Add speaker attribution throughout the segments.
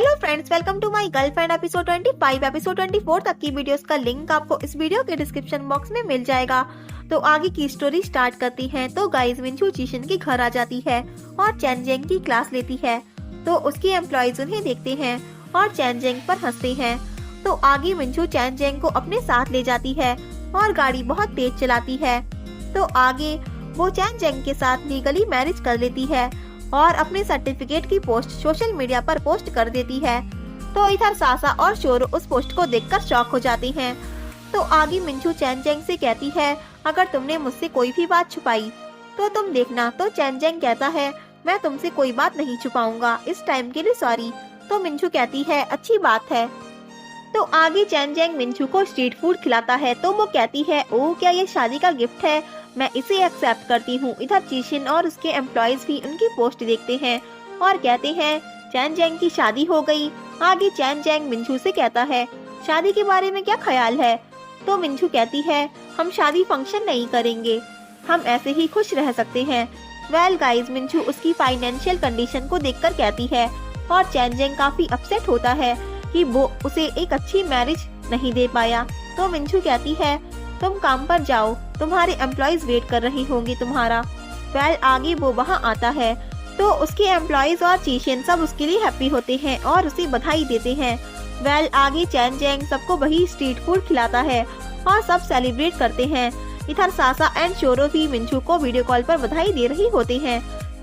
Speaker 1: Hello friends, welcome to my girlfriend episode 25। Episode 24 तक की videos का लिंक आपको इस वीडियो के डिस्क्रिप्शन बॉक्स में मिल जाएगा। तो आगे की स्टोरी स्टार्ट करती हैं। तो गाइस, मिंचू जीशन के घर आ जाती है और चैन जेंग की क्लास लेती है। तो उसकी एम्प्लॉयज उन्हें देखते हैं और चैन जेंग पर हंसते हैं। तो आगे मिंचू चैन जेंग को अपने साथ ले जाती है और गाड़ी बहुत तेज चलाती है। तो आगे वो चैन जेंग के साथ लीगली मैरिज कर लेती है और अपने सर्टिफिकेट की पोस्ट सोशल मीडिया पर पोस्ट कर देती है। तो इधर सासा और शोरो उस पोस्ट को देखकर शॉक हो जाते हैं। तो आगे मिंचू चैन जेंग से कहती है, अगर तुमने मुझसे कोई भी बात छुपाई तो तुम देखना। तो चैन जेंग कहता है, मैं तुमसे कोई बात नहीं छुपाऊंगा, इस टाइम के लिए सॉरी। तो मिंचू कहती है, अच्छी बात है। तो आगे चैन जेंग मिंचू को स्ट्रीट फूड खिलाता है। तो वो कहती है, ओह क्या ये शादी का गिफ्ट है, मैं इसे एक्सेप्ट करती हूँ। इधर जीशन और उसके एम्प्लॉयज भी उनकी पोस्ट देखते हैं और कहते हैं, चैन जेंग की शादी हो गई। आगे चैन जेंग मिंचू से कहता है, शादी के बारे में क्या ख्याल है। तो मिंचू कहती है, हम शादी फंक्शन नहीं करेंगे, हम ऐसे ही खुश रह सकते हैं। वेल गाइज, मिंचू उसकी फाइनेंशियल कंडीशन को देखकर कहती है और चैन जेंग काफी अपसेट होता है कि वो उसे एक अच्छी मैरिज नहीं दे पाया। तो मिंचू कहती है, तुम काम पर जाओ, तुम्हारे एम्प्लॉयज वेट कर रही होंगी तुम्हारा। वेल आगे वो वहाँ आता है। तो उसके एम्प्लॉयज और चीशन सब उसके लिए हैप्पी होते हैं और उसे बधाई देते हैं। वेल आगे चैन जेंग सबको वही स्ट्रीट फूड खिलाता है और सब सेलिब्रेट करते हैं। इधर सासा एंड शोरो भी मिंचू को वीडियो कॉल पर बधाई दे रही होते हैं।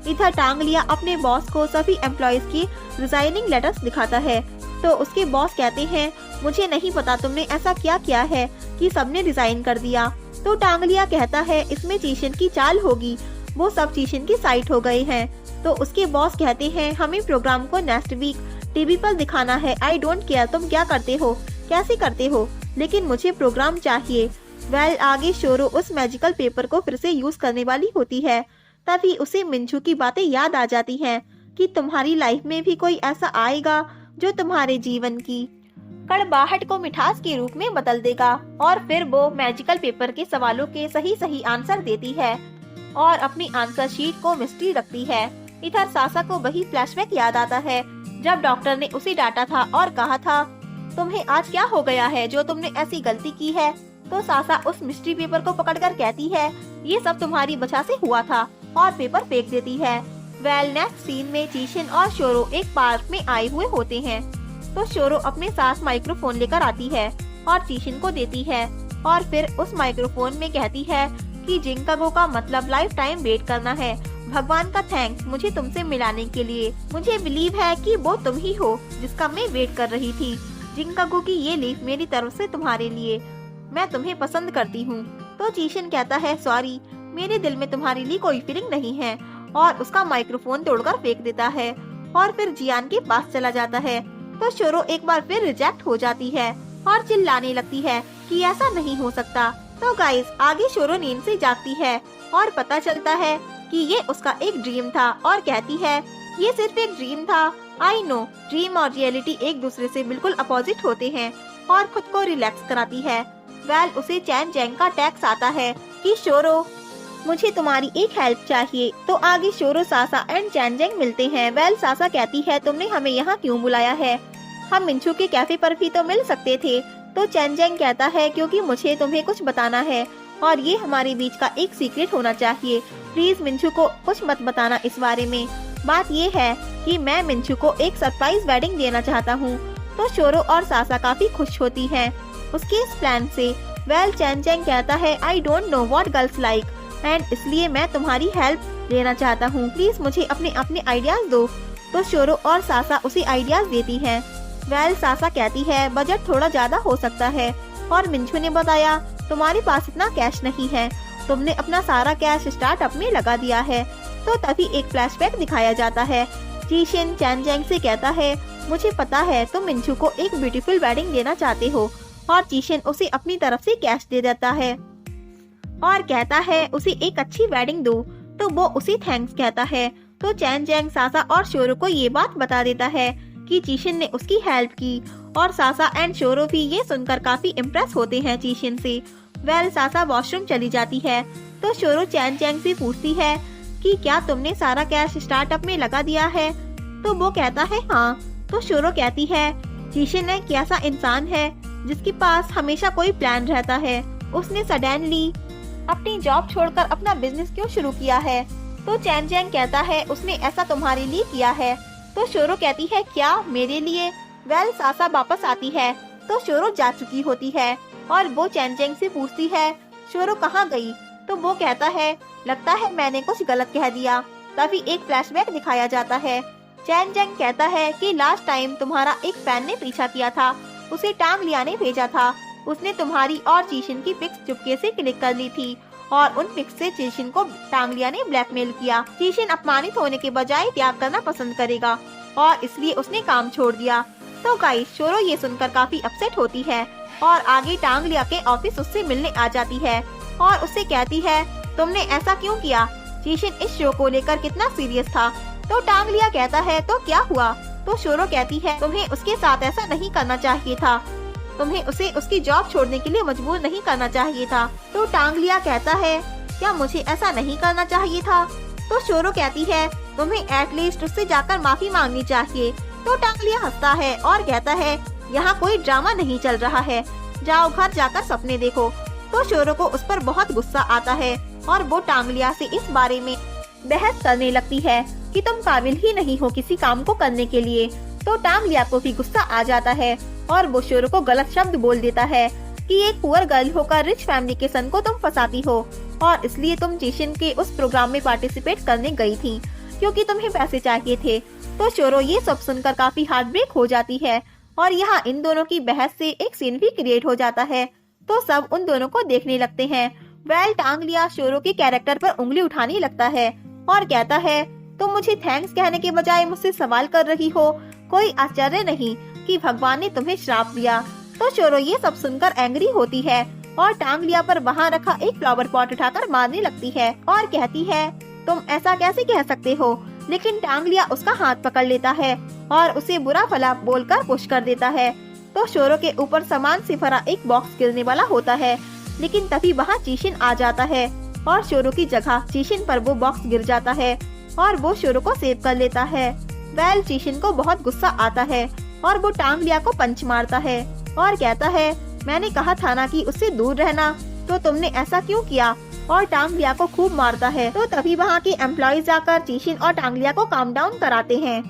Speaker 1: इधर टांगलिया अपने बॉस को सभी एम्प्लॉयज की रिजाइनिंग लेटर्स दिखाता है। तो उसके बॉस कहते हैं, मुझे नहीं पता तुमने ऐसा क्या किया है कि सबने रिजाइन कर दिया। तो टांगलिया कहता है, इसमें चीशन की चाल होगी, वो सब चीशन की साइड हो गए हैं। तो उसके बॉस कहते हैं, हमें प्रोग्राम को नेक्स्ट वीक टीवी पर दिखाना है। आई डोंट केयर तुम क्या करते हो, कैसे करते हो, लेकिन मुझे प्रोग्राम चाहिए। वेल आगे शोरो उस मैजिकल पेपर को फिर से यूज करने वाली होती है। तभी उसे मिंचू की बातें याद आ जाती हैं कि तुम्हारी लाइफ में भी कोई ऐसा आएगा जो तुम्हारे जीवन की कड़वाहट को मिठास के रूप में बदल देगा। और फिर वो मैजिकल पेपर के सवालों के सही आंसर देती है और अपनी आंसर शीट को मिस्ट्री रखती है। इधर सासा को वही फ्लैशबैक याद आता है जब डॉक्टर ने उसे डांटा था और कहा था, तुम्हें आज क्या हो गया है जो तुमने ऐसी गलती की है। तो सासा उस मिस्ट्री पेपर को पकड़कर कहती है, ये सब तुम्हारी वजह से हुआ था, और पेपर फेंक देती है। वेल नेक्स्ट सीन में चीशन और शोरो एक पार्क में आए हुए होते हैं। तो शोरो अपने साथ माइक्रोफोन लेकर आती है और चीशन को देती है और फिर उस माइक्रोफोन में कहती है कि जिंकागो का मतलब लाइफ टाइम वेट करना है। भगवान का थैंक्स मुझे तुमसे मिलाने के लिए। मुझे बिलीव है कि वो तुम ही हो जिसका मैं वेट कर रही थी। जिंकागो की ये लीफ मेरी तरफ से तुम्हारे लिए, मैं तुम्हें पसंद करती हूँ। तो चीशन कहता है, सॉरी मेरे दिल में तुम्हारे लिए कोई फीलिंग नहीं है, और उसका माइक्रोफोन तोड़कर फेंक देता है और फिर जियान के पास चला जाता है। तो शोरो एक बार फिर रिजेक्ट हो जाती है और चिल्लाने लगती है कि ऐसा नहीं हो सकता। तो गाइस, आगे शोरो नींद से जागती है और पता चलता है कि ये उसका एक ड्रीम था और कहती है, ये सिर्फ एक ड्रीम था। आई नो ड्रीम और रियलिटी एक दूसरे से बिल्कुल अपोजिट होते हैं, और खुद को रिलैक्स कराती है। वेल उसे चैन जेंग का टैक्स आता है कि शोरो मुझे तुम्हारी एक हेल्प चाहिए। तो आगे शोरो सासा एंड चैन जेंग मिलते हैं। वेल सासा कहती है, तुमने हमें यहाँ क्यों बुलाया है, हम मिंचू के कैफे पर भी तो मिल सकते थे। तो चैन जेंग कहता है, क्योंकि मुझे तुम्हें कुछ बताना है और ये हमारे बीच का एक सीक्रेट होना चाहिए। प्लीज मिंचू को कुछ मत बताना इस बारे में। बात ये है कि मैं मिंचू को एक सरप्राइज वेडिंग देना चाहता हूँ। तो शोरो और सासा काफी खुश होती है उसके इस प्लान से। वेल चैन जेंग कहता है, I don't know what girls like and इसलिए मैं तुम्हारी हेल्प लेना चाहता हूँ, प्लीज मुझे अपने आइडियाज दो। तो शोरो और सासा उसे आइडियाज देती हैं। वेल सासा कहती है, बजट थोड़ा ज्यादा हो सकता है, और मिंचू ने बताया तुम्हारे पास इतना कैश नहीं है, तुमने अपना सारा कैश स्टार्टअप में लगा दिया है। तो तभी एक फ्लैशबैक दिखाया जाता है। चीशन चैन जेंग से कहता है, मुझे पता है तुम मिंचू को एक ब्यूटीफुल वेडिंग देना चाहते हो, और चीशन उसे अपनी तरफ से कैश दे देता है और कहता है उसे एक अच्छी वेडिंग दो। तो वो उसे थैंक्स कहता है। तो चैन जेंग सासा और शोरो को ये बात बता देता है कि चीशन ने उसकी हेल्प की, और सासा एंड शोरो भी ये सुनकर काफी इम्प्रेस होते हैं चीशन से। वेल सासा वॉशरूम चली जाती है। तो शोरो चैन जेंग से पूछती है कि क्या तुमने सारा कैश स्टार्टअप में लगा दिया है। तो वो कहता है हाँ। तो शोरो कहती है, जीशन एक ऐसा इंसान है जिसके पास हमेशा कोई प्लान रहता है। उसने सडनली अपनी जॉब छोड़कर अपना बिजनेस क्यों शुरू किया है? तो चैन जैंग कहता है, उसने ऐसा तुम्हारे लिए किया है। तो शोरो कहती है, क्या मेरे लिए? वेल सासा वापस आती है तो शोरो जा चुकी होती है और वो चैन जैंग से पूछती है, शोरो कहाँ गई? तो वो कहता है, लगता है मैंने कुछ गलत कह दिया। तभी एक फ्लैशबैक दिखाया जाता है। चैन जैंग कहता है कि लास्ट टाइम तुम्हारा एक फैन ने पीछा किया था, उसे टांग लिया ने भेजा था। उसने तुम्हारी और चीशिन की पिक्स चुपके से क्लिक कर ली थी और उन पिक्स से चीशिन को टांग लिया ने ब्लैकमेल किया। चीशिन अपमानित होने के बजाय त्याग करना पसंद करेगा और इसलिए उसने काम छोड़ दिया। तो गाइस, शोरो ये सुनकर काफी अपसेट होती है और आगे टांग लिया के ऑफिस उससे मिलने आ जाती है और उससे कहती है, तुमने ऐसा क्यों किया? चीशिन इस शो को लेकर कितना सीरियस था। तो टांग लिया कहता है, तो क्या हुआ? तो शोरो कहती है, तुम्हें उसके साथ ऐसा नहीं करना चाहिए था। तुम्हें उसे उसकी जॉब छोड़ने के लिए मजबूर नहीं करना चाहिए था। तो टांग लिया कहता है, क्या मुझे ऐसा नहीं करना चाहिए था? तो शोरो कहती है, तुम्हें एटलीस्ट उससे जाकर माफी मांगनी चाहिए। तो टांग लिया हंसता है और कहता है, यहाँ कोई ड्रामा नहीं चल रहा है, जाओ घर जाकर सपने देखो। तो शोरो को उस पर बहुत गुस्सा आता है और वो टांग लिया से इस बारे में बहस करने लगती है कि तुम काबिल ही नहीं हो किसी काम को करने के लिए। तो टांग लिया को भी गुस्सा आ जाता है और वो शोरो को गलत शब्द बोल देता है कि एक पुअर गर्ल होकर रिच फैमिली के सन को तुम फंसाती हो और इसलिए तुम चीशिन के उस प्रोग्राम में पार्टिसिपेट करने गई थी क्योंकि तुम्हें पैसे चाहिए थे। तो शोरो ये सब सुनकर काफी हार्ट ब्रेक हो जाती है और यहाँ इन दोनों की बहस से एक सीन भी क्रिएट हो जाता है। तो सब उन दोनों को देखने लगते हैं। वेल टांग लिया शोरो के कैरेक्टर पर उंगली उठाने लगता है और कहता है, तुम मुझे थैंक्स कहने के बजाय मुझसे सवाल कर रही हो। कोई आश्चर्य नहीं कि भगवान ने तुम्हें श्राप दिया। तो शोरो ये सब सुनकर एंग्री होती है और टांग लिया पर वहाँ रखा एक फ्लावर पॉट उठाकर मारने लगती है और कहती है, तुम ऐसा कैसे कह सकते हो? लेकिन टांग लिया उसका हाथ पकड़ लेता है और उसे बुरा भला बोलकर पुश कर देता है। तो शोरो के ऊपर सामान से भरा एक बॉक्स गिरने वाला होता है, लेकिन तभी वहाँ चीशिन आ जाता है और शोरो की जगह चीशिन पर वो बॉक्स गिर जाता है और वो शोरो को सेव कर लेता है। वेल चीशिन को बहुत गुस्सा आता है और वो टांग लिया को पंच मारता है और कहता है, मैंने कहा था ना कि उससे दूर रहना, तो तुमने ऐसा क्यों किया? और टांग लिया को खूब मारता है। तो तभी वहाँ के एम्प्लॉइज आकर चीशिन और टांग लिया को काम डाउन कराते हैं।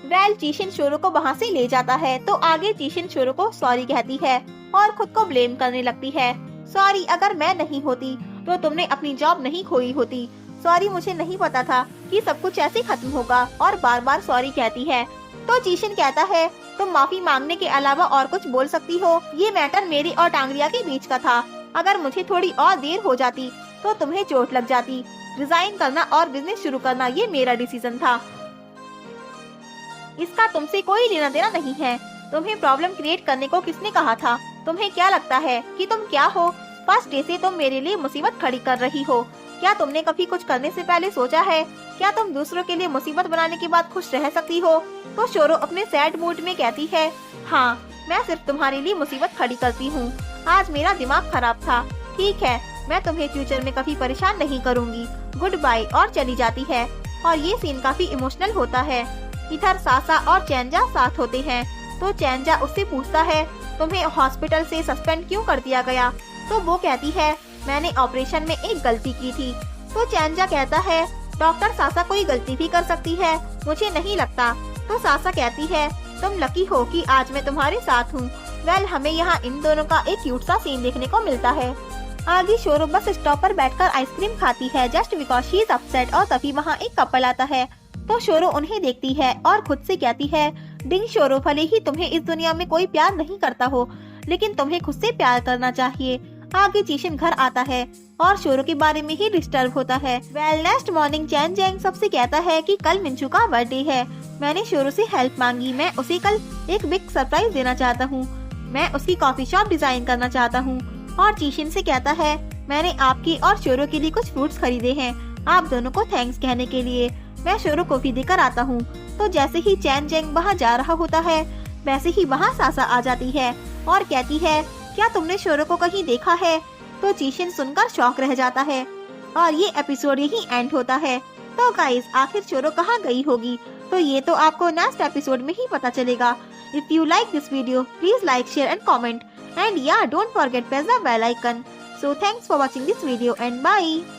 Speaker 1: वेल चीशिन शोरो को वहाँ से ले जाता है। तो आगे चीशिन शोरो को सॉरी कहती है और खुद को ब्लेम करने लगती है। सॉरी, अगर मैं नहीं होती तो तुमने अपनी जॉब नहीं खोई होती। सॉरी, मुझे नहीं पता था कि सब कुछ ऐसे खत्म होगा। और बार बार सॉरी कहती है। तो चीशिन कहता है, तुम माफी मांगने के अलावा और कुछ बोल सकती हो? ये मैटर मेरी और टांग लिया के बीच का था। अगर मुझे थोड़ी और देर हो जाती तो तुम्हें चोट लग जाती। रिजाइन करना और बिजनेस शुरू करना ये मेरा डिसीजन था। इसका तुमसे कोई लेना देना नहीं है। तुम्हें प्रॉब्लम क्रिएट करने को किसने कहा था? तुम्हें क्या लगता है कि तुम क्या हो? फर्स्ट डे से तुम मेरे लिए मुसीबत खड़ी कर रही हो। क्या तुमने कभी कुछ करने से पहले सोचा है? क्या तुम दूसरों के लिए मुसीबत बनाने के बाद खुश रह सकती हो? तो शोरो अपने सैड मूड में कहती है, हाँ, मैं सिर्फ तुम्हारे लिए मुसीबत खड़ी करती हूँ। आज मेरा दिमाग खराब था। ठीक है, मैं तुम्हें फ्यूचर में कभी परेशान नहीं करूँगी। Good bye. और चली जाती है। और ये सीन काफी इमोशनल होता है। इधर सासा और चैनजा साथ होते हैं। तो चैनजा उससे पूछता है, तुम्हें हॉस्पिटल से सस्पेंड क्यों कर दिया गया? तो वो कहती है, मैंने ऑपरेशन में एक गलती की थी। तो चैनजा कहता है, डॉक्टर सासा कोई गलती भी कर सकती है? मुझे नहीं लगता। तो सासा कहती है, तुम लकी हो कि आज मैं तुम्हारे साथ हूँ। वेल हमें यहाँ इन दोनों का एक क्यूट सा सीन देखने को मिलता है। आगे शोरो बस स्टॉप पर बैठकर आइसक्रीम खाती है just because she is upset. और तभी वहाँ एक कपल आता है। तो शोरो उन्हें देखती है और खुद से कहती है, डिंग शोरो, भले ही तुम्हें इस दुनिया में कोई प्यार नहीं करता हो, लेकिन तुम्हें खुद से प्यार करना चाहिए। आगे चीशिन घर आता है और शोरो के बारे में ही डिस्टर्ब होता है। वेल नेक्स्ट मॉर्निंग चैन जैंग सबसे कहता है कि कल मिंचू का बर्थडे है। मैंने शोरो से हेल्प मांगी। मैं उसे कल एक बिग सरप्राइज देना चाहता हूँ। मैं उसकी कॉफी शॉप डिजाइन करना चाहता हूँ। और चीशिन से कहता है, मैंने आपकी और शोरो के लिए कुछ फ्रूट्स खरीदे हैं, आप दोनों को थैंक्स कहने के लिए। मैं शोरो को भी देकर आता हूँ। तो जैसे ही चैन जैंग वहाँ जा रहा होता है, वैसे ही वहाँ सासा आ जाती है और कहती है, क्या तुमने शोरो को कहीं देखा है? तो चीशिन सुनकर शॉक रह जाता है और ये एपिसोड यही एंड होता है। तो गाइस आखिर चोरो कहाँ गई होगी, तो ये तो आपको नेक्स्ट एपिसोड में ही पता चलेगा। If you like this video please like, share and comment, and yeah, don't forget press the bell icon. So thanks for watching this video and bye.